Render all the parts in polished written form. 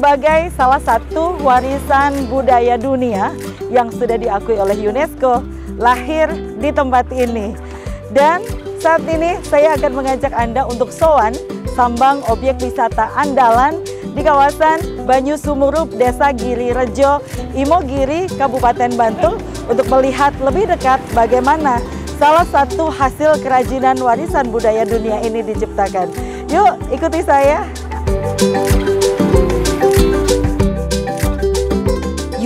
sebagai salah satu warisan budaya dunia yang sudah diakui oleh UNESCO, lahir di tempat ini. Dan saat ini saya akan mengajak Anda untuk sowan sambang objek wisata andalan di kawasan Banyu Sumurup, Desa Giri Rejo, Imogiri, Kabupaten Bantul untuk melihat lebih dekat bagaimana salah satu hasil kerajinan warisan budaya dunia ini diciptakan. Yuk, ikuti saya.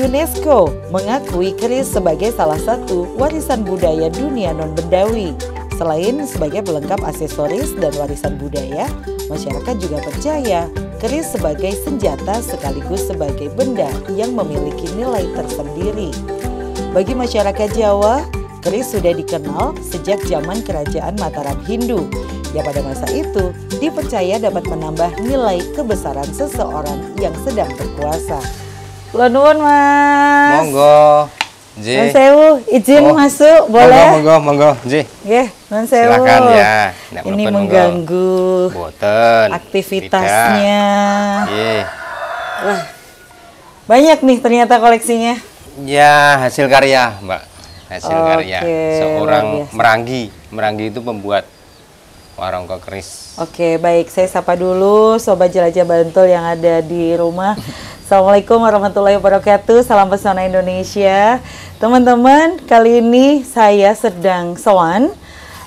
UNESCO mengakui keris sebagai salah satu warisan budaya dunia non-bendawi. Selain sebagai pelengkap aksesoris dan warisan budaya, masyarakat juga percaya keris sebagai senjata sekaligus sebagai benda yang memiliki nilai tersendiri. Bagi masyarakat Jawa, keris sudah dikenal sejak zaman Kerajaan Mataram Hindu, yang pada masa itu dipercaya dapat menambah nilai kebesaran seseorang yang sedang berkuasa. Kula nuwun, Mas. Monggo. Nggih. Nuwun sewu, izin masuk boleh? Monggo, nggih. Nggih, nuwun sewu. Silakan ya. Ini mengganggu aktivitasnya. Nggih. Wah, banyak nih ternyata koleksinya. Ya, hasil karya, Mbak. Hasil karya seorang Meranggi. Meranggi itu pembuat warongko keris. Oke, baik. Saya sapa dulu Sobat Jelajah Bantul yang ada di rumah. Assalamualaikum warahmatullahi wabarakatuh. Salam pesona Indonesia. Teman-teman, kali ini saya sedang sowan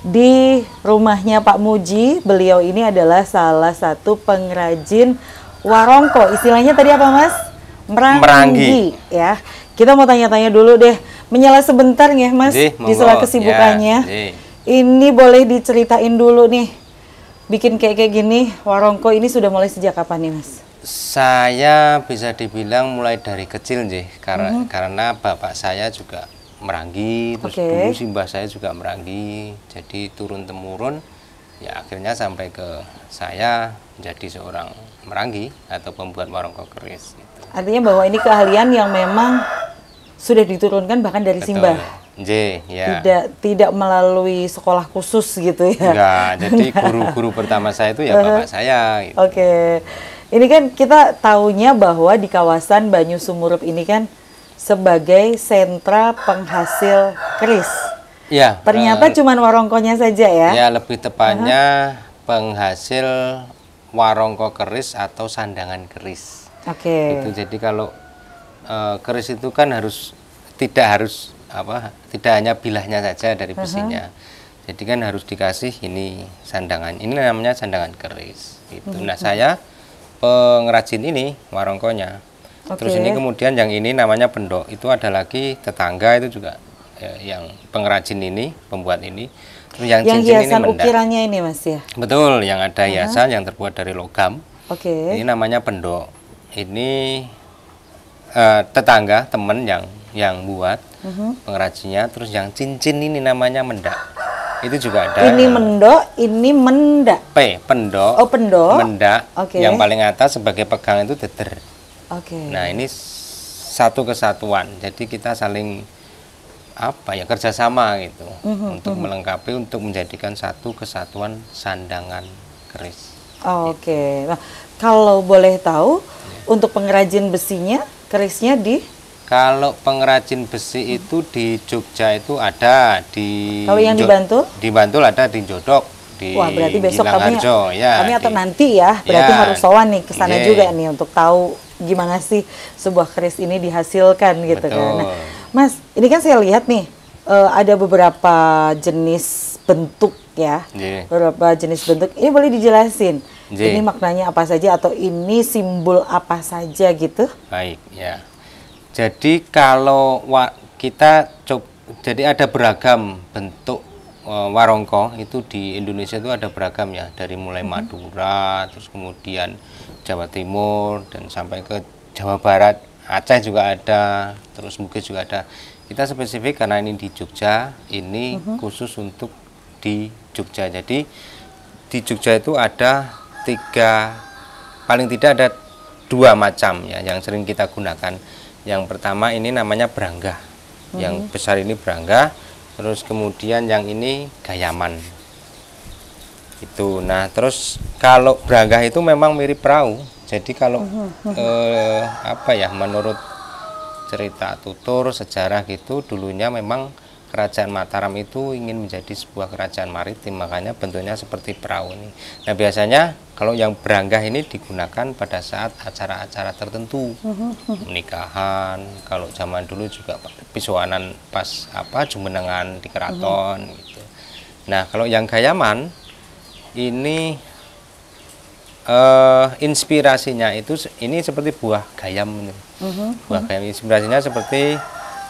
di rumahnya Pak Muji. Beliau ini adalah salah satu pengrajin warongko. Istilahnya tadi apa, Mas? Meranggi. Ya. Kita mau tanya-tanya dulu deh. Menyala sebentar ya, Mas, di sela kesibukannya. Ya, ini boleh diceritain dulu nih. Bikin kayak gini, warongko ini sudah mulai sejak kapan nih, Mas? Saya bisa dibilang mulai dari kecil, karena bapak saya juga meranggi, terus dulu simbah saya juga meranggi. Jadi turun-temurun, ya akhirnya sampai ke saya menjadi seorang meranggi atau pembuat warongko keris. Gitu. Artinya bahwa ini keahlian yang memang sudah diturunkan bahkan dari simbah. Ya. Tidak melalui sekolah khusus gitu ya. Enggak, jadi guru-guru pertama saya itu ya bapak saya gitu. Oke. Ini kan kita taunya bahwa di kawasan Banyu Sumurup ini kan sebagai sentra penghasil keris. Ya. Ternyata cuman warongkonya saja ya. Ya, lebih tepatnya penghasil warongko keris atau sandangan keris. Oke. Itu jadi kalau keris itu kan tidak hanya bilahnya saja dari besinya. Jadi kan harus dikasih ini sandangan. Ini namanya sandangan keris. Itu. Nah, saya pengrajin ini warongkonya. Terus ini kemudian yang ini namanya pendok. Itu ada lagi tetangga itu juga yang pengrajin ini, pembuat ini. Terus yang cincin hiasan ini mendak. ukirannya ini, Mas ya. Betul, yang ada hiasan yang terbuat dari logam. Ini namanya pendok. Ini tetangga temen yang buat pengrajinnya. Terus yang cincin ini namanya mendak. Itu juga ada. Ini mendok, ini mendak. Pendok. Oh, pendok. Mendak. Yang paling atas sebagai pegang itu deder. Nah, ini satu kesatuan. Jadi kita saling kerjasama gitu untuk melengkapi, untuk menjadikan satu kesatuan sandangan keris. Nah, kalau boleh tahu untuk pengrajin besinya, kerisnya di? Kalau pengrajin besi itu di Jogja itu ada di. Kalau yang di Bantul? Di Bantul ada di Jodok. Wah, berarti besok kami atau nanti ya, berarti harus sowan nih ke sana juga nih untuk tahu gimana sih sebuah keris ini dihasilkan gitu. Kan. Nah, Mas, ini kan saya lihat nih ada beberapa jenis bentuk ya, beberapa jenis bentuk. Ini boleh dijelasin? Ini maknanya apa saja atau ini simbol apa saja gitu? Baik, ya. Jadi kalau jadi ada beragam bentuk warongko itu di Indonesia itu ada beragam ya, dari mulai Madura, terus kemudian Jawa Timur dan sampai ke Jawa Barat, Aceh juga ada, terus Bugis juga ada. Kita spesifik karena ini di Jogja, ini khusus untuk di Jogja. Jadi di Jogja itu ada paling tidak ada 2 macam ya yang sering kita gunakan. Yang pertama ini namanya branggah, yang besar ini branggah, terus kemudian yang ini gayaman. Itu. Nah, terus kalau branggah itu memang mirip perahu, Jadi kalau apa ya, menurut cerita tutur sejarah gitu, dulunya memang kerajaan Mataram itu ingin menjadi sebuah kerajaan maritim, makanya bentuknya seperti perahu ini. Nah biasanya kalau yang beranggah ini digunakan pada saat acara-acara tertentu, pernikahan, kalau zaman dulu juga pisuanan pas apa jumenengan di keraton gitu. Nah kalau yang Gayaman ini inspirasinya itu ini seperti buah gayam, buah gayam, inspirasinya seperti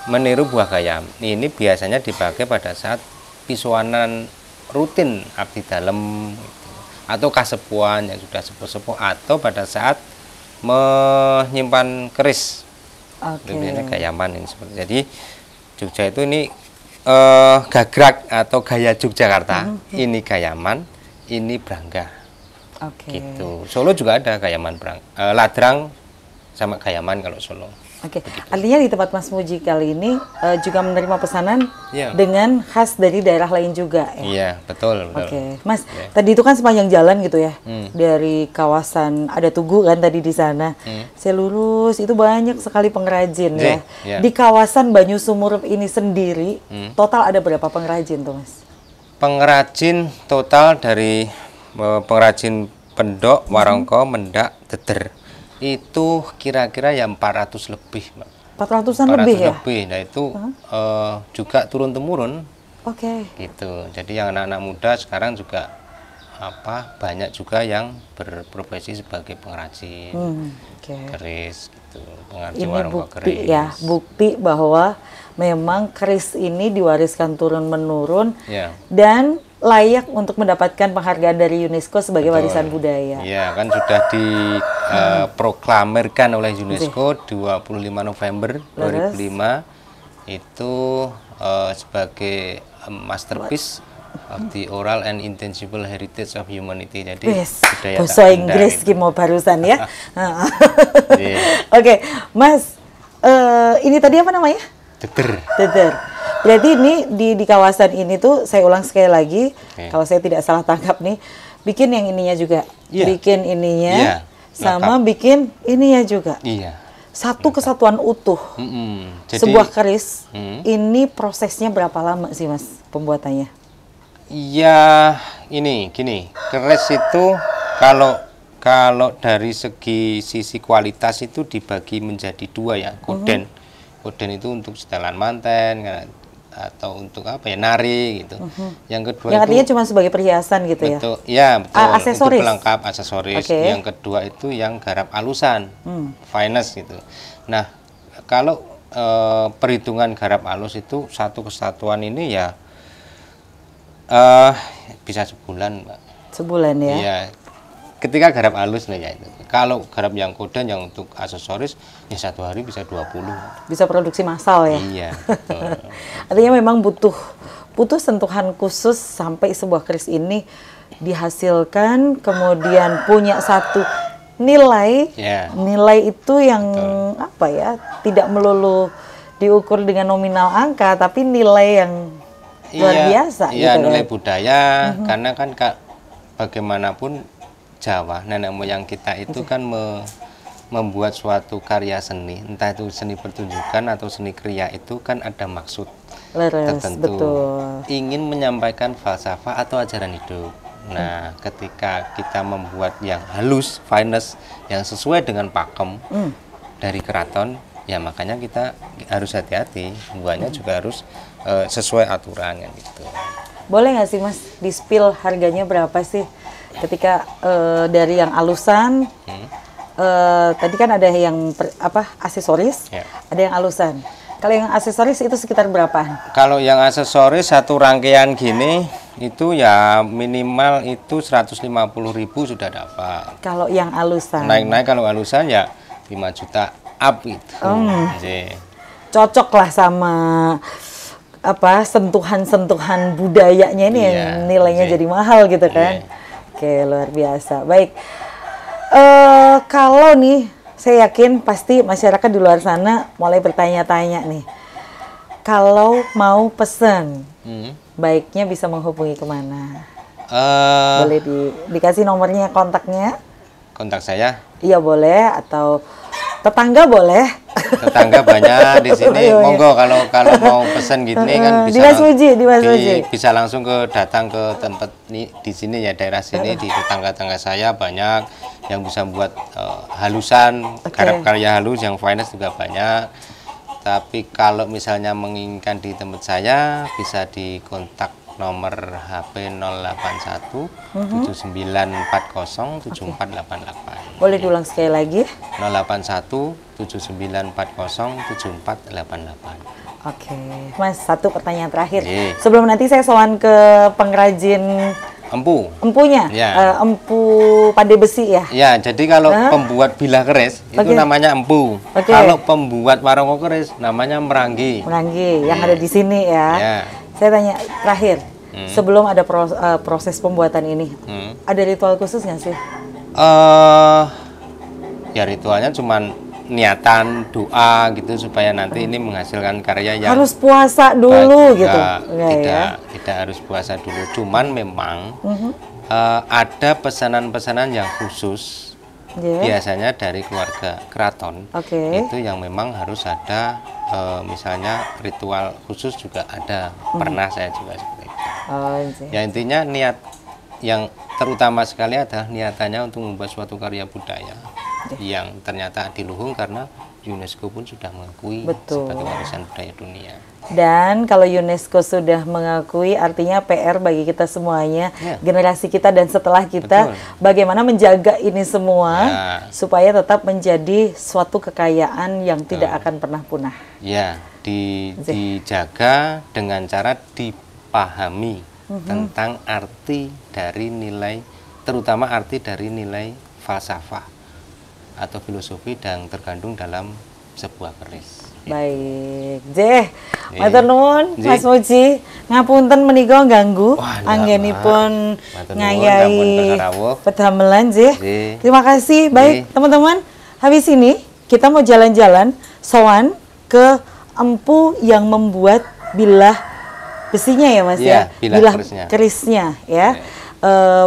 meniru buah gayam. Ini biasanya dipakai pada saat pisuanan rutin abdi dalem gitu, atau kasepuan yang sudah sepuh-sepuh, atau pada saat menyimpan keris. Itu biasanya Gayaman ini seperti. Jadi Jogja itu ini gagrak atau gaya Yogyakarta. Ini Gayaman, ini Branggah. Gitu. Solo juga ada Gayaman Ladrang sama Gayaman kalau Solo. Artinya di tempat Mas Muji kali ini juga menerima pesanan dengan khas dari daerah lain juga ya? Iya, betul. Mas, tadi itu kan sepanjang jalan gitu ya, dari kawasan ada Tugu kan tadi di sana. Saya lurus, itu banyak sekali pengrajin ya. Di kawasan Banyu Sumur ini sendiri, total ada berapa pengrajin tuh Mas? Pengrajin total dari pengrajin Pendok, Warongko, Mendak, Deder itu kira-kira ya 400 lebih, Mbak. 400-an lebih ya? Nah itu juga turun-temurun. Gitu. Jadi yang anak-anak muda sekarang juga banyak juga yang berprofesi sebagai pengrajin keris gitu, pengrajin warongko keris. Ya, bukti bahwa memang keris ini diwariskan turun-menurun dan layak untuk mendapatkan penghargaan dari UNESCO sebagai warisan budaya. Iya, kan sudah diproklamirkan oleh UNESCO 25 November 2005 itu sebagai masterpiece of the oral and intangible heritage of humanity. Jadi bahasa Inggris mau barusan ya. Oke, Mas, ini tadi apa namanya? Deder. Berarti ini di kawasan ini tuh, saya ulang sekali lagi, kalau saya tidak salah tangkap nih, bikin yang ininya juga, bikin ininya, sama bikin ininya juga. Satu kesatuan utuh. Jadi, sebuah keris, ini prosesnya berapa lama sih Mas pembuatannya? Ya, ini gini, keris itu kalau dari sisi kualitas itu dibagi menjadi dua ya, koden. Koden itu untuk setelan manten atau untuk apa ya, nari gitu. Yang kedua yang artinya cuma sebagai perhiasan gitu ya? Betul, ya betul. Aksesoris. Untuk pelengkap aksesoris. Yang kedua itu yang garap alusan, finest gitu. Nah, kalau perhitungan garap alus itu satu kesatuan ini ya bisa sebulan, Mbak. Sebulan ya? Iya. Ketika garap alus nih ya itu. Kalau garap yang koden yang untuk aksesoris ya 1 hari bisa 20. Bisa produksi massal ya? Iya. Artinya memang butuh sentuhan khusus sampai sebuah keris ini dihasilkan, kemudian punya satu nilai. Nilai itu yang apa ya? Tidak melulu diukur dengan nominal angka, tapi nilai yang luar biasa. Iya, gitu nilai budaya, karena kan bagaimanapun Jawa, nenek moyang kita itu kan membuat suatu karya seni, entah itu seni pertunjukan atau seni kriya, itu kan ada maksud tertentu, ingin menyampaikan falsafah atau ajaran hidup. Nah, ketika kita membuat yang halus, finest, yang sesuai dengan pakem dari keraton, ya makanya kita harus hati-hati, buahnya juga harus sesuai aturan gitu. Boleh nggak sih Mas, di-spill harganya berapa sih? Ketika dari yang alusan, tadi kan ada yang aksesoris, ada yang alusan. Kalau yang aksesoris itu sekitar berapa? Kalau yang aksesoris satu rangkaian gini itu ya minimal itu 150.000 sudah dapat. Kalau yang alusan? Naik-naik kalau alusan ya 5 juta up itu. Cocok lah sama sentuhan-sentuhan budayanya ini yang nilainya jadi mahal gitu kan. Oke, luar biasa. Baik, kalau nih saya yakin pasti masyarakat di luar sana mulai bertanya-tanya nih, kalau mau pesen baiknya bisa menghubungi kemana? Boleh dikasih nomornya, kontaknya? kontak saya. Iya boleh, atau tetangga boleh. Tetangga banyak di sini. Monggo kalau mau pesen gini kan bisa bisa langsung datang ke tempat di sini ya, daerah sini. Di tetangga-tetangga saya banyak yang bisa buat halusan, garap karya halus yang finance juga banyak. Tapi kalau misalnya menginginkan di tempat saya bisa dikontak nomor HP 081 7940 7488. Boleh diulang sekali lagi? 081 7940 7488. Oke, Mas, satu pertanyaan terakhir. Sebelum nanti saya sowan ke pengrajin empunya, ya. Empu pandai besi ya? Ya, jadi kalau pembuat bilah keris itu namanya empu. Kalau pembuat warongko keris namanya meranggi. Meranggi, yang ada di sini ya. Saya tanya terakhir, sebelum ada proses pembuatan ini, ada ritual khusus nggak sih? Ya ritualnya cuman niatan doa gitu supaya nanti ini menghasilkan karya yang harus puasa dulu gitu. Tidak harus puasa dulu, cuman memang ada pesanan-pesanan yang khusus biasanya dari keluarga keraton itu yang memang harus ada, misalnya ritual khusus juga ada, pernah saya juga seperti itu. Ya intinya niat yang terutama sekali adalah niatannya untuk membuat suatu karya budaya yang ternyata adiluhung karena UNESCO pun sudah mengakui sebagai warisan budaya dunia. Dan kalau UNESCO sudah mengakui, artinya PR bagi kita semuanya, generasi kita dan setelah kita, bagaimana menjaga ini semua supaya tetap menjadi suatu kekayaan yang tidak akan pernah punah. Ya, dijaga dengan cara dipahami tentang arti dari nilai, terutama arti dari nilai falsafah atau filosofi yang terkandung dalam sebuah keris. Baik, matur nuwun Mas Muji, ngapunten menika ganggu anggenipun ngayahi pedamelan Terima kasih. Baik, teman-teman, habis ini kita mau jalan-jalan sowan ke empu yang membuat bilah besinya ya Mas ya, bilah kerisnya ya.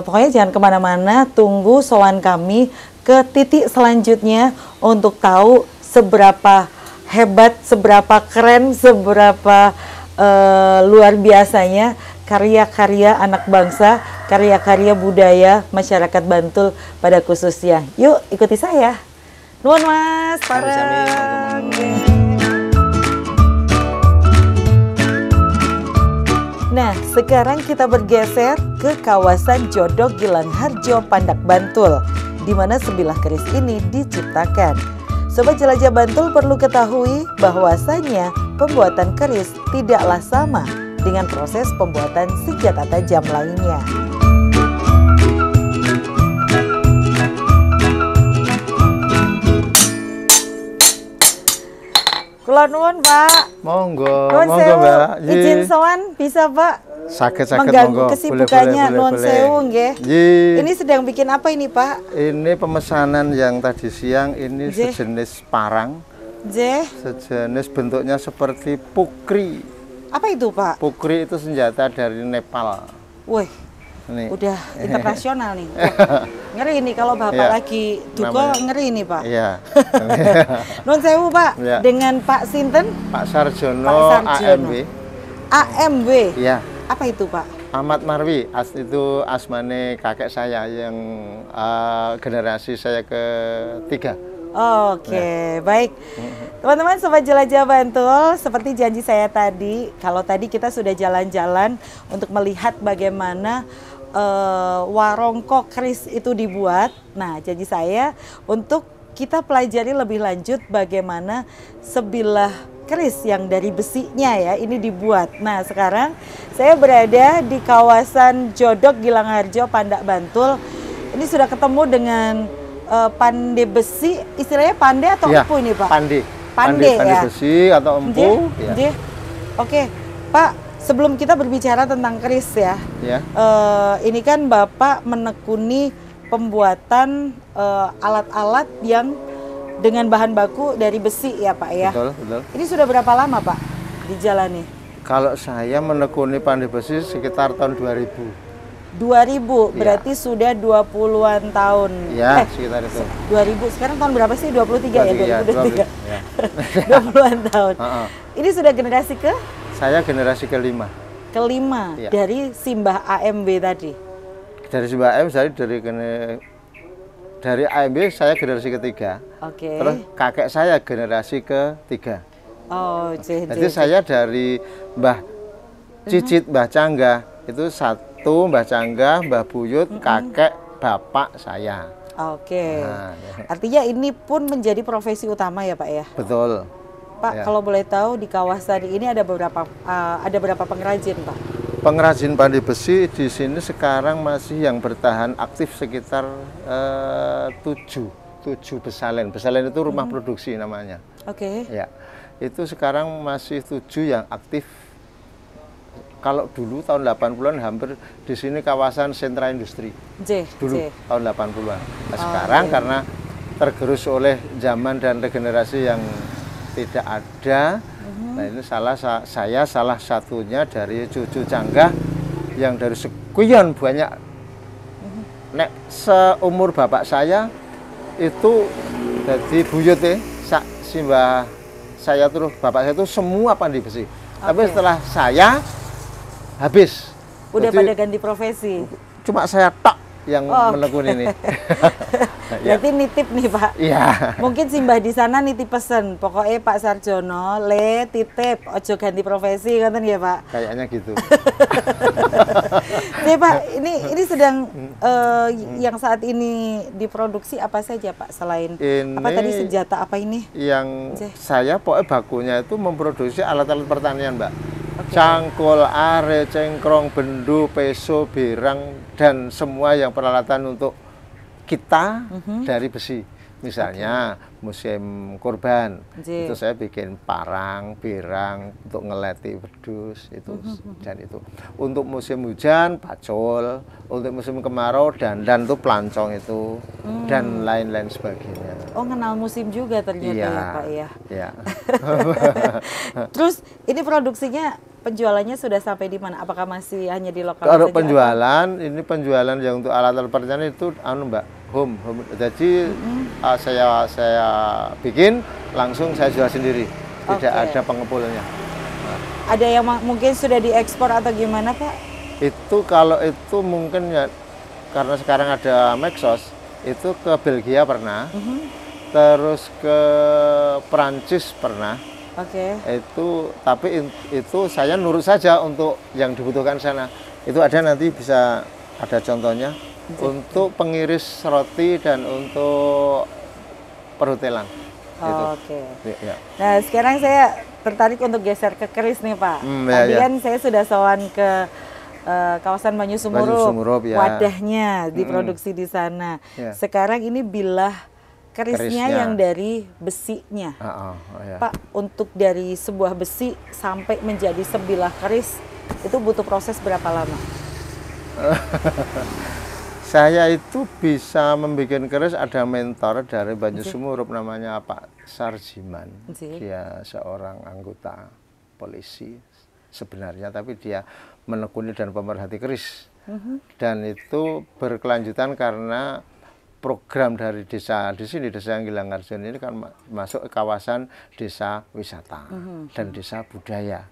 Pokoknya jangan kemana-mana, tunggu sowan kami ke titik selanjutnya untuk tahu seberapa hebat, seberapa keren, seberapa luar biasanya karya-karya anak bangsa, karya-karya budaya masyarakat Bantul pada khususnya. Yuk ikuti saya. Nuwun Mas, parang. Nah, sekarang kita bergeser ke kawasan Jodok Gilang Harjo, Pandak, Bantul, di mana sebilah keris ini diciptakan. Sobat Jelajah Bantul perlu ketahui bahwasanya pembuatan keris tidaklah sama dengan proses pembuatan senjata tajam lainnya. Kula nuwun Pak. Monggo, monggo Mbak. Izin sowan bisa Pak? Sakit-sakit mengganggu kesibukannya nuwun sewu nggih. Ini sedang bikin apa ini Pak? Ini pemesanan yang tadi siang, ini sejenis parang. Sejenis bentuknya seperti pukri. Apa itu Pak? Pukri itu senjata dari Nepal. Wih, udah internasional nih. Ngeri nih kalau Bapak lagi duka, ngeri nih Pak. Iya. Nuwun sewu Pak, dengan Pak Sinten? Pak Sarjono, AMW. AMW? Iya. Apa itu Pak? Ahmad Marwi, itu asmane kakek saya yang generasi saya ketiga. Oke, baik. Teman-teman Sobat Jelajah Bantul, seperti janji saya tadi, kalau tadi kita sudah jalan-jalan untuk melihat bagaimana warongko keris itu dibuat. Nah, janji saya untuk kita pelajari lebih lanjut bagaimana sebilah keris yang dari besinya ya ini dibuat. Nah, sekarang saya berada di kawasan Jodok Gilang Harjo, Pandak, Bantul. Ini sudah ketemu dengan pandai besi, istilahnya pandai atau empu ini Pak? Pandai ya? Besi atau empu. Oke, Pak, sebelum kita berbicara tentang keris ya, ini kan Bapak menekuni pembuatan alat-alat yang dengan bahan baku dari besi ya Pak ya? Betul. Ini sudah berapa lama Pak dijalani? Kalau saya menekuni pandai besi sekitar tahun 2000. 2000, berarti sudah 20-an tahun. Ya, sekitar itu. 2000, sekarang tahun berapa sih? 23 ya? 2023. Ya. 20-an tahun. Ini sudah generasi ke? Saya generasi kelima. Kelima, ya. Dari Simbah AMB tadi? Dari Simbah AMB, dari AMB saya generasi ketiga. Oke. Terus kakek saya generasi ketiga. Oh, jadi saya dari Mbah Cicit, Mbah Cangga, itu satu Mbah Cangga, Mbah Buyut, kakek bapak saya. Oke. Nah, ya. Artinya ini pun menjadi profesi utama ya Pak ya? Betul. Pak, ya. Kalau boleh tahu di kawasan ini ada berapa pengrajin Pak? Pengrajin pandai besi di sini sekarang masih yang bertahan aktif sekitar 7 Besalen. Besalen itu rumah produksi namanya. Oke. Ya, itu sekarang masih 7 yang aktif. Kalau dulu tahun 80-an hampir di sini kawasan sentra industri. Dulu tahun 80-an. Nah, sekarang karena tergerus oleh zaman dan regenerasi yang tidak ada. Nah, ini saya salah satunya dari cucu Cangga yang dari sekian banyak. Nek seumur bapak saya itu jadi buyut Simbah saya terus bapak saya itu semua pandai besi. Tapi setelah saya habis. Udah pada ganti profesi. Cuma saya tak yang menekuni ini. Berarti nitip nih Pak. Iya. Mungkin Simbah di sana nitip pesen. Pokoknya Pak Sarjono, titip, ojo ganti profesi, kan ya Pak? Kayaknya gitu. Nih Pak, ini sedang yang saat ini diproduksi apa saja Pak? Selain ini, apa tadi senjata apa ini? Yang saya pokoknya bakunya itu memproduksi alat-alat pertanian Mbak. Cangkul, are, cengkrong, bendu, peso, berang, dan semua yang peralatan untuk kita dari besi. Misalnya musim kurban, itu saya bikin parang, berang, untuk ngeleti wedhus, itu dan itu. Untuk musim hujan, pacul, untuk musim kemarau, dandan itu pelancong itu, dan lain-lain sebagainya. Oh, kenal musim juga ternyata ya Pak ya? Iya. Terus ini produksinya, penjualannya sudah sampai di mana? Apakah masih hanya di lokal saja? Kalau penjualan, ini penjualan yang untuk alat-alat pertanian itu Mbak, home. Jadi saya bikin langsung saya jual sendiri. Tidak ada pengepulnya. Nah. Ada yang mungkin sudah diekspor atau gimana Pak? Itu kalau itu mungkin ya karena sekarang ada Maxos, itu ke Belgia pernah. Terus ke Perancis pernah. Itu tapi itu saya nurut saja untuk yang dibutuhkan sana. Itu ada nanti bisa ada contohnya untuk pengiris roti dan untuk perhotelan. Ya. Nah, sekarang saya tertarik untuk geser ke keris nih Pak. Tadi kan saya sudah sowan ke kawasan Banyu Sumurup, wadahnya diproduksi di sana. Sekarang ini bilah kerisnya yang dari besinya. Pak, untuk dari sebuah besi sampai menjadi sebilah keris itu butuh proses berapa lama? Saya itu bisa membuat keris, ada mentor dari Banyu Sumurup namanya Pak Sarjiman. Dia seorang anggota polisi sebenarnya, tapi dia menekuni dan pemerhati keris. Dan itu berkelanjutan karena program dari desa di sini, Desa Gilangarjon ini kan masuk ke kawasan desa wisata dan desa budaya.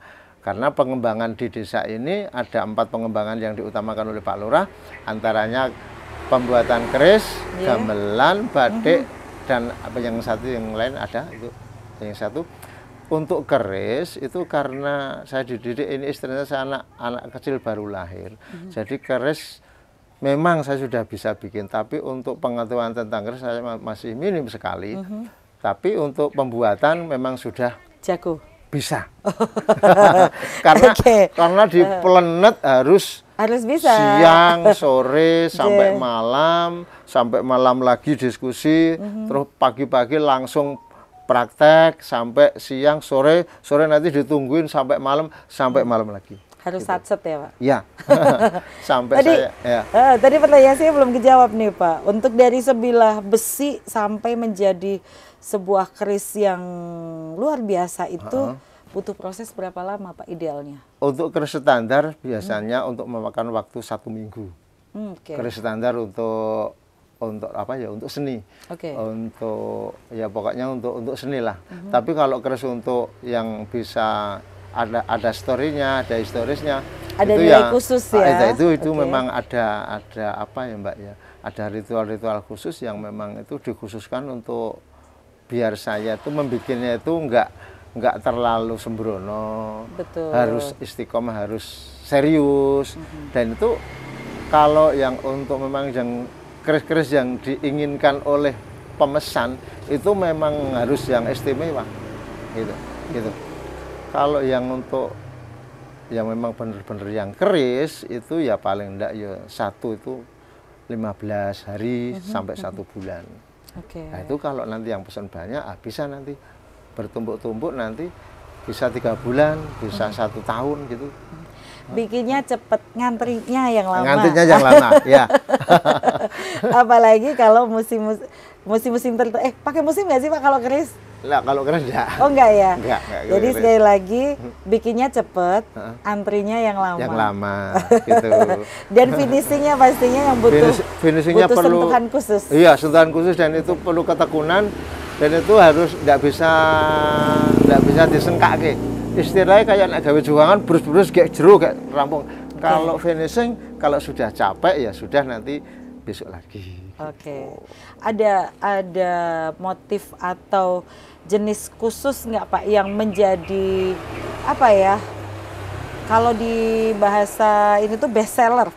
Karena pengembangan di desa ini ada 4 pengembangan yang diutamakan oleh Pak Lurah, antaranya pembuatan keris, gamelan, batik, dan apa yang lain ada itu. Yang satu untuk keris itu karena saya dididik, ini istilahnya saya anak kecil baru lahir, jadi keris memang saya sudah bisa bikin, tapi untuk pengetahuan tentang keris saya masih minim sekali. Tapi untuk pembuatan memang sudah jago. Bisa. Karena di Plenet harus bisa siang, sore, sampai malam lagi diskusi, terus pagi-pagi langsung praktek sampai siang, sore nanti ditungguin sampai malam lagi. Harus satset ya Pak? Iya. Sampai tadi, tadi pertanyaan saya belum dijawab nih Pak. Untuk dari sebilah besi sampai menjadi sebuah keris yang luar biasa itu butuh proses berapa lama Pak idealnya? Untuk keris standar biasanya untuk memakan waktu 1 minggu. Keris standar untuk apa ya, untuk seni, untuk ya pokoknya untuk seni lah. Tapi kalau keris untuk yang bisa ada story-nya, ada historisnya, ada itu nilai khusus ya. Itu memang ada apa ya Mbak ya, ada ritual-ritual khusus yang memang itu dikhususkan untuk biar saya itu membikinnya itu nggak terlalu sembrono. Betul. Harus istiqomah, harus serius. Dan itu kalau yang untuk memang yang keris-keris yang diinginkan oleh pemesan itu memang harus yang istimewa, gitu. Kalau yang untuk yang memang benar-benar yang keris itu ya paling enggak ya satu itu 15 hari sampai 1 bulan. Nah itu kalau nanti yang pesan banyak, bisa nanti bertumpuk-tumpuk, nanti bisa 3 bulan, bisa 1 tahun gitu. Bikinnya cepet, ngantrinya yang lama. Ngantrinya yang lama, ya. Apalagi kalau musim-musim tertentu. Pakai musim nggak sih Pak kalau keris? Lah kalau keris enggak. Oh enggak ya? Enggak jadi keris. Sekali lagi bikinnya cepet, antrinya yang lama. Yang lama, gitu. Dan finishingnya pastinya yang butuh perlu sentuhan khusus. Iya, sentuhan khusus, dan itu perlu ketekunan, dan itu harus nggak bisa disengkake. Istilahnya kayak nak gawe juangan brus-brus kayak jeruk kayak rampung. Kalau finishing, kalau sudah capek ya sudah, nanti besok lagi. Ada motif atau jenis khusus nggak Pak yang menjadi apa ya? Kalau di bahasa ini tuh best seller,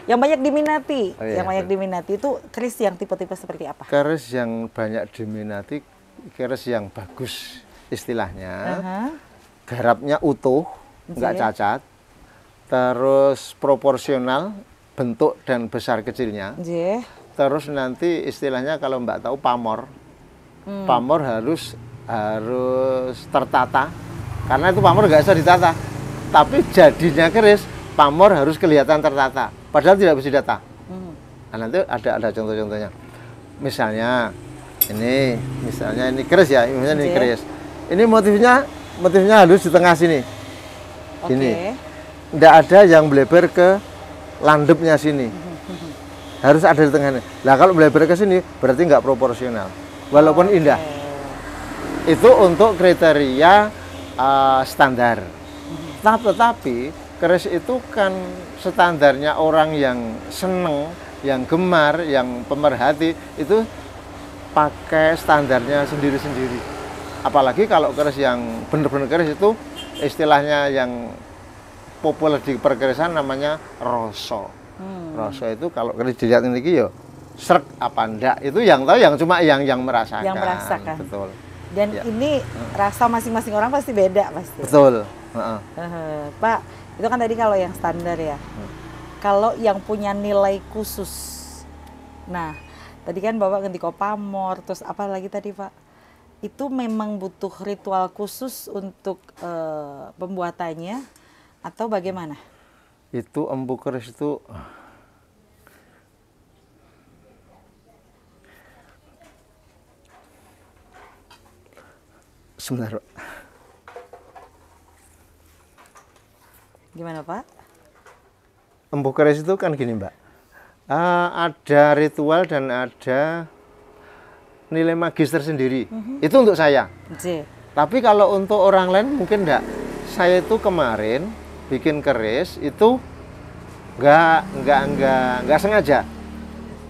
yang banyak diminati, yang banyak diminati itu keris yang tipe-tipe seperti apa? Keris yang banyak diminati, keris yang bagus istilahnya. Garapnya utuh, nggak cacat, terus proporsional bentuk dan besar kecilnya. Terus nanti istilahnya kalau Mbak tahu pamor, pamor harus tertata, karena itu pamor nggak bisa ditata. Tapi jadinya keris, pamor harus kelihatan tertata, padahal tidak bisa ditata. Nah, nanti ada contoh-contohnya. Misalnya ini keris ya, misalnya ini keris. Ini motifnya halus di tengah sini. Gini. Tidak ada yang melebar ke landepnya sini. Harus ada di tengahnya. Nah, kalau melebar ke sini berarti nggak proporsional. Walaupun indah. Itu untuk kriteria standar. Tetapi keris itu kan standarnya orang yang seneng, yang gemar, yang pemerhati, itu pakai standarnya sendiri-sendiri. Apalagi kalau keris yang benar-benar keris itu istilahnya yang populer di perkerisan namanya roso. Roso itu kalau keris dilihat ini yo srek apa ndak, itu yang tahu yang cuma yang merasakan. Yang merasakan. Betul. Dan ini rasa masing-masing orang pasti beda pasti. Betul. Pak, itu kan tadi kalau yang standar ya. Kalau yang punya nilai khusus. Nah, tadi kan Bapak ngendiko pamor, terus apa lagi tadi Pak? Itu memang butuh ritual khusus untuk pembuatannya atau bagaimana? Itu empu keris itu sebentar. Gimana Pak? Empu keris itu kan gini Mbak, ada ritual dan ada nilai magis tersendiri. Itu untuk saya. Tapi kalau untuk orang lain mungkin enggak. Saya itu kemarin bikin keris itu enggak sengaja.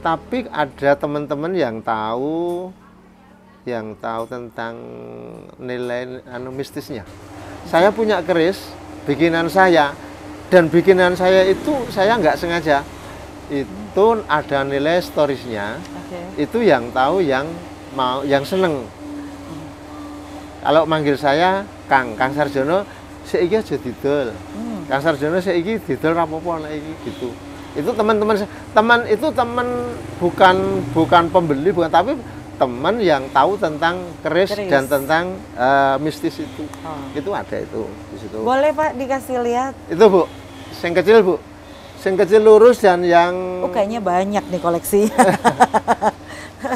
Tapi ada teman-teman yang tahu tentang nilai mistisnya. Saya punya keris bikinan saya, dan bikinan saya itu saya enggak sengaja. Itu ada nilai storiesnya. Itu yang tahu, yang seneng. Kalau manggil saya Kang Sarjono, seiki aja didol. Kang Sarjono seiki didol rapopo nek iki gitu. Itu teman bukan pembeli, tapi teman yang tahu tentang keris. Dan tentang mistis itu. Itu ada itu di situ. Boleh Pak dikasih lihat? Itu Bu, yang kecil Bu. Yang kecil lurus dan yang kayaknya banyak nih koleksi.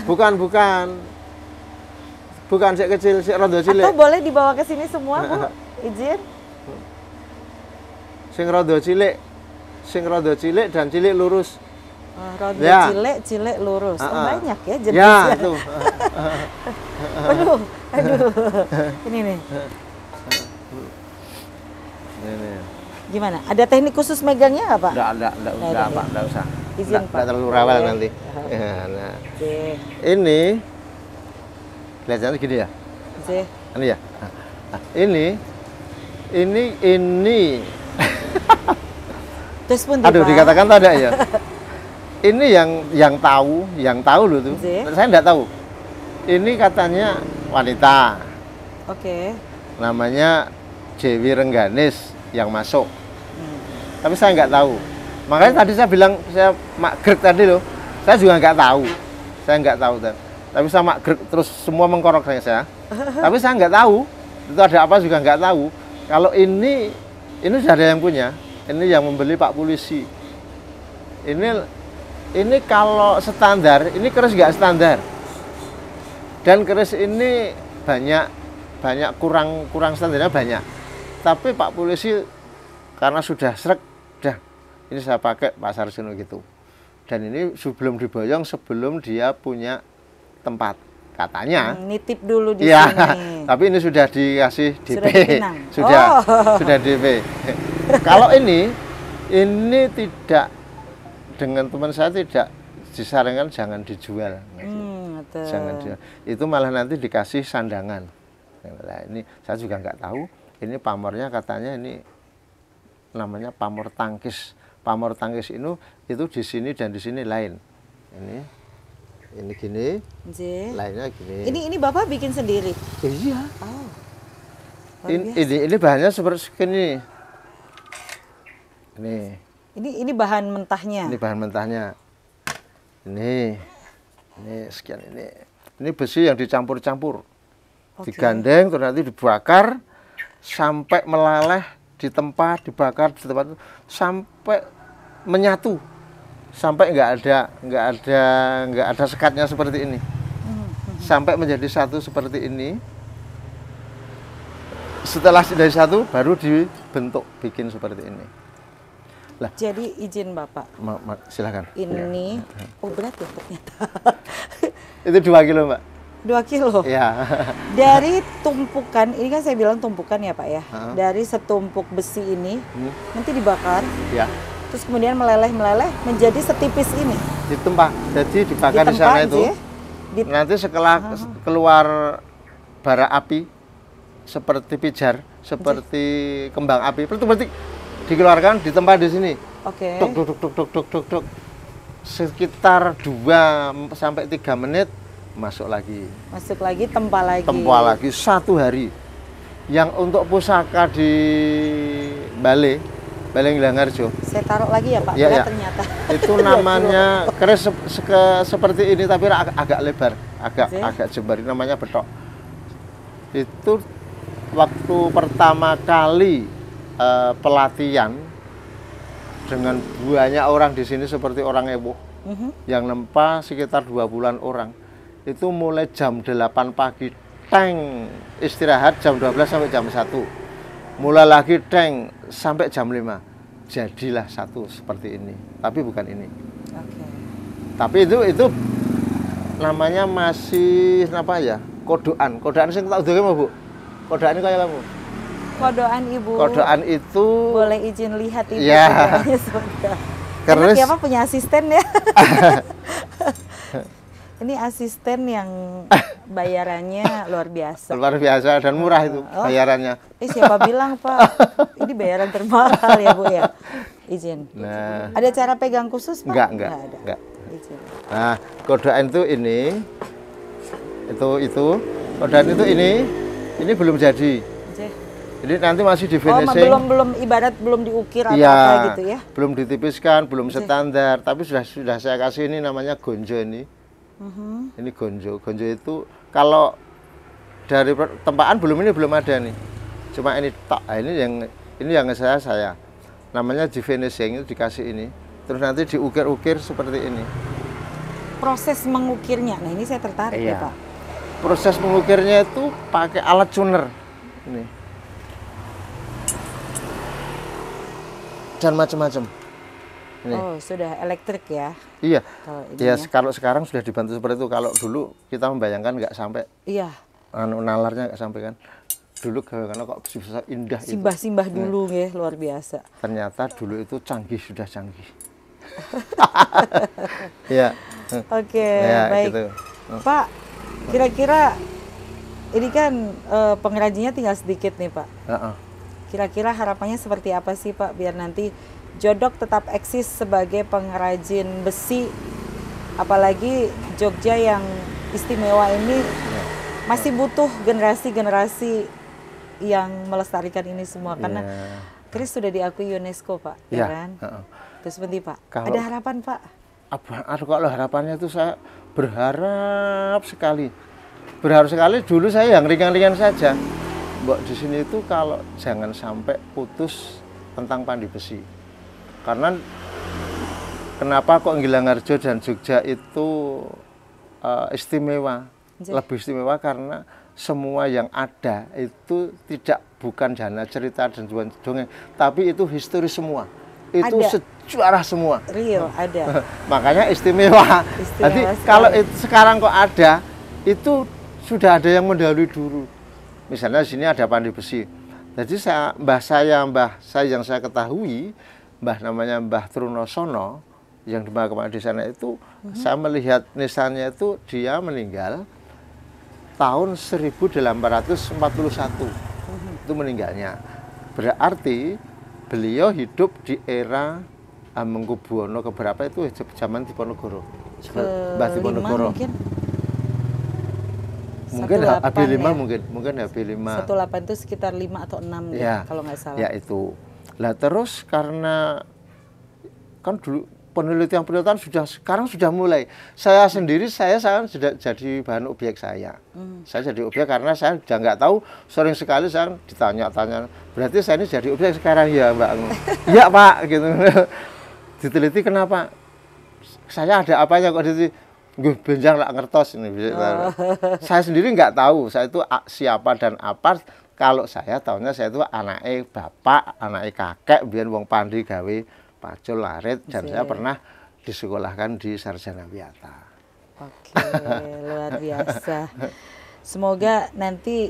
Bukan sik kecil, sik rada cilik. Atau boleh dibawa ke sini semua, Bu? Izin. Sing rada cilik dan cilik lurus. Ronde Ya. Cilek lurus. Banyak ya Ya, jenisnya. itu. Aduh. Ini nih. Ini. Gimana? Ada teknik khusus megangnya nggak, Pak? Enggak Pak, enggak usah. Izin, Pak. Enggak terlalu rawel Oke. nanti. Ya, nah. Oke. Ini kelihatannya gini ya. Oke. Ini ya. Nah, ini. Terus pun Aduh, dikatakan tak ada ya. Ini yang tahu loh tuh. Zee. Saya enggak tahu. Ini katanya wanita. Oke. Namanya Dewi Rengganis yang masuk. Tapi saya nggak tahu. Makanya tadi saya bilang saya magrek tadi loh. Saya juga nggak tahu. Saya nggak tahu. Tapi saya magrek terus semua mengkorok saya. Tapi saya nggak tahu. Itu ada apa juga nggak tahu. Kalau ini sudah ada yang punya. Ini yang membeli Pak Polisi. Ini kalau standar, ini keris nggak standar. Dan keris ini banyak kurang standarnya banyak. Tapi Pak Polisi karena sudah srek, ini saya pakai Pak Sarjono gitu. Dan ini sebelum diboyong, sebelum dia punya tempat katanya. Nitip dulu di Ya, sini. tapi ini sudah dikasih DP. Sudah dipinang? Sudah DP. Kalau ini tidak, dengan teman saya tidak disarankan jangan dijual. Betul. Jangan dijual. Itu malah nanti dikasih sandangan. Nah, ini saya juga nggak tahu. Ini pamornya katanya ini namanya pamor tangkis. Pamor tangkis itu di sini dan di sini lain. Ini gini, Zee. lainnya gini. Ini Bapak bikin sendiri? Iya. Oh. Luar biasa. Ini bahannya seperti ini. Ini bahan mentahnya. Ini bahan mentahnya. Ini sekian ini. Ini besi yang dicampur-campur. Oke. Digandeng terus nanti dibakar sampai meleleh di tempat, dibakar di tempat sampai menyatu. Sampai nggak ada sekatnya seperti ini. Sampai menjadi satu seperti ini. Setelah dari satu baru dibentuk bikin seperti ini. Lah, jadi izin Bapak. Silakan. Ini berat ya ternyata. Itu 2 kilo, Mbak. 2 kilo. Ya. Dari tumpukan, ini kan saya bilang tumpukan ya Pak ya. Dari setumpuk besi ini nanti dibakar. Ya. Terus kemudian meleleh menjadi setipis ini. Ditempa. Jadi dibakar di sana itu. Nanti setelah keluar bara api seperti pijar, seperti kembang api, berarti dikeluarkan ditempa di sini. Oke. Duk. Sekitar 2 sampai 3 menit masuk lagi. Tempa lagi. 1 hari. Yang untuk pusaka di Baleng Langharjo. Saya taruh lagi ya Pak, Ya. ternyata. Itu namanya keris seperti ini tapi agak lebar, agak jembar, namanya betok. Itu waktu pertama kali pelatihan dengan banyak orang di sini seperti orang Ewoh. Yang nempa sekitar 20-an orang. Itu mulai jam 8 pagi istirahat jam 12 sampai jam 1. Mulai lagi sampai jam 5. Jadilah satu seperti ini. Tapi bukan ini. Oke. Tapi itu namanya masih apa ya? Kodokan. Kodokan sing tak udah Bu. Kodokan ini kayak kamu. Kodokan Ibu. Kodokan itu boleh izin lihat Ibu. Ya. Enak ya Pak punya asisten ya. Ini asisten yang bayarannya luar biasa. Luar biasa dan murah itu bayarannya. Siapa bilang Pak? Ini bayaran termahal ya Bu ya. Izin. Nah. Ada cara pegang khusus Pak? Enggak. Izin. Nah, kodokan itu ini. Itu. Kodokan itu ini belum jadi. Jadi nanti masih di finishing. Belum ibarat belum diukir atau ya, apa gitu ya? Belum ditipiskan, belum standar. Tapi sudah saya kasih ini namanya gonjo ini. Ini gonjo. Gonjo itu kalau dari tempaan belum ada nih. Cuma ini tok. Nah, ini yang saya. Namanya di finishing itu dikasih ini. Terus nanti diukir-ukir seperti ini. Proses mengukirnya. Nah, ini saya tertarik ya, Pak. Proses mengukirnya itu pakai alat tuner. Ini. Dan macam-macam. Ini. Oh, sudah elektrik ya? Iya. Ya, ya, kalau sekarang sudah dibantu seperti itu. Kalau dulu kita membayangkan nggak sampai. Iya. Nalarnya nggak sampai kan. Dulu karena kok bisa indah itu. Simbah-simbah dulu ya, luar biasa. Ternyata dulu itu canggih, sudah canggih. Ya. Oke, ya, baik. Gitu. Pak, kira-kira ini kan pengrajinnya tinggal sedikit nih Pak. Kira-kira harapannya seperti apa sih Pak, biar nanti Jodok tetap eksis sebagai pengrajin besi, apalagi Jogja yang istimewa ini masih butuh generasi-generasi yang melestarikan ini semua, karena Kris sudah diakui UNESCO Pak, ya kan? Terus seperti Pak, ada harapan Pak? Kalau harapannya itu saya berharap sekali dulu saya yang ringan-ringan saja. Mbak di sini itu kalau jangan sampai putus tentang pandi besi. Karena kenapa kok Gilangarjo dan Jogja itu istimewa, lebih istimewa karena semua yang ada itu bukan jana cerita dan dongeng, tapi itu histori semua, itu sejarah semua. Real ada. Makanya istimewa. Jadi kalau sekarang kok ada, itu sudah ada yang mendahului dulu. Misalnya di sini ada pandi besi. Jadi mbah saya yang saya ketahui, namanya Mbah Trunosono yang di Mahkamah di sana itu, saya melihat nisannya itu dia meninggal tahun 1841. Itu meninggalnya. Berarti beliau hidup di era Hamengkubuwono keberapa itu zaman Diponegoro. Mbah Diponegoro. Mungkin HB5 ya? mungkin HB5. 18 itu sekitar 5 atau 6 ya, kalau nggak salah. Ya itu. Lah terus karena kan dulu penelitian sekarang sudah mulai. Saya sendiri saya sudah jadi bahan objek saya. Saya jadi objek karena saya sudah nggak tahu, sering sekali saya ditanya-tanya. Berarti saya ini jadi objek sekarang ya Mbak? Iya Pak gitu. Diteliti kenapa? Saya ada apanya kok diteliti? Gue benjang lah ngertos ini. Saya sendiri nggak tahu saya itu siapa dan apa. Kalau saya tahunya saya itu anaknya bapak, anaknya kakek, biar wong pandi gawe pacul larit, dan saya pernah disekolahkan di Sarjana Wiyata. Oke, luar biasa. Semoga nanti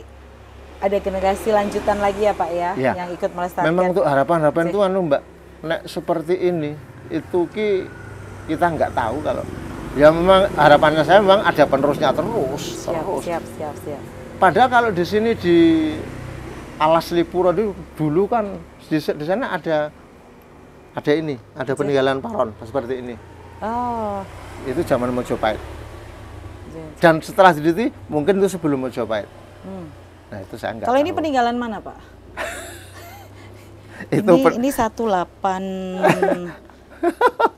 ada generasi lanjutan lagi ya Pak ya, yang ikut melestarikan. Memang untuk harapan itu Mbak, nek seperti ini itu kita nggak tahu kalau. Ya memang harapannya saya memang ada penerusnya terus. Siap. Padahal kalau di sini di Alas Lipuro dulu kan di sana ada peninggalan Paron seperti ini. Oh. Itu zaman Mojopahit. Dan setelah diteliti mungkin itu sebelum Mojopahit. Nah itu saya nggak tahu. Kalau ini peninggalan mana Pak? ini 18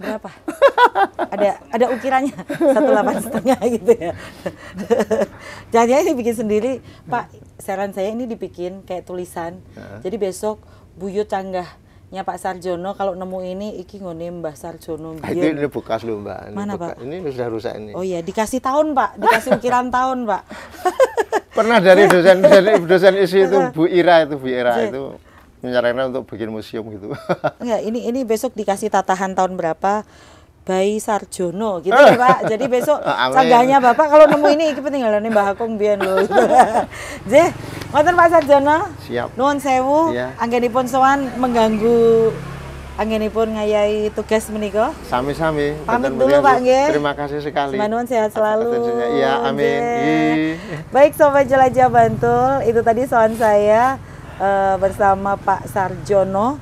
berapa? Ada ukirannya 18,5 gitu ya. Jangan ini bikin sendiri, Pak. Saran saya ini dibikin kayak tulisan. Jadi besok buyut canggahnya Pak Sarjono kalau nemu ini iki ngone Mbah Sarjono. Ini bekas loh Mbak. Mana Pak? Ini sudah rusak ini. Oh iya, dikasih tahun Pak, dikasih ukiran tahun Pak. Pernah dari dosen isi itu Bu Ira itu menyarankan untuk bikin museum gitu. Enggak, ini besok dikasih tatahan tahun berapa Bayi Sarjono gitu ya Pak. Jadi besok canggahnya Bapak kalau nemu ini peninggalannya Mbah Hakung biyen lho. Jeh, ngoten Pak Sarjono. Siap. Nuwun sewu, anggenipun sowan mengganggu anggenipun ngayahi tugas menika. Sami-sami. Pamit dulu Pak nggih. Terima kasih sekali. Manuwun sehat selalu. Iya, amin. Baik Sobat Jelajah Bantul, itu tadi soal saya bersama Pak Sarjono,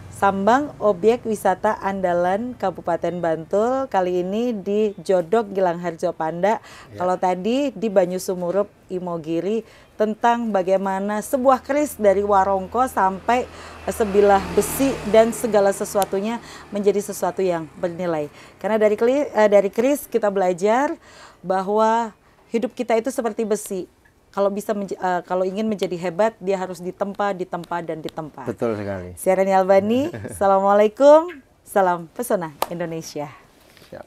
Sambang Objek Wisata Andalan Kabupaten Bantul, kali ini di Jodok Gilangarjo Panda. Kalau tadi di Banyusumurup Imogiri, tentang bagaimana sebuah keris dari warongko sampai sebilah besi dan segala sesuatunya menjadi sesuatu yang bernilai. Karena dari keris kita belajar bahwa hidup kita itu seperti besi. Kalau ingin menjadi hebat, dia harus ditempa, dan ditempa. Betul sekali. Saya Rani Albani. Assalamualaikum. Salam pesona Indonesia. Siap.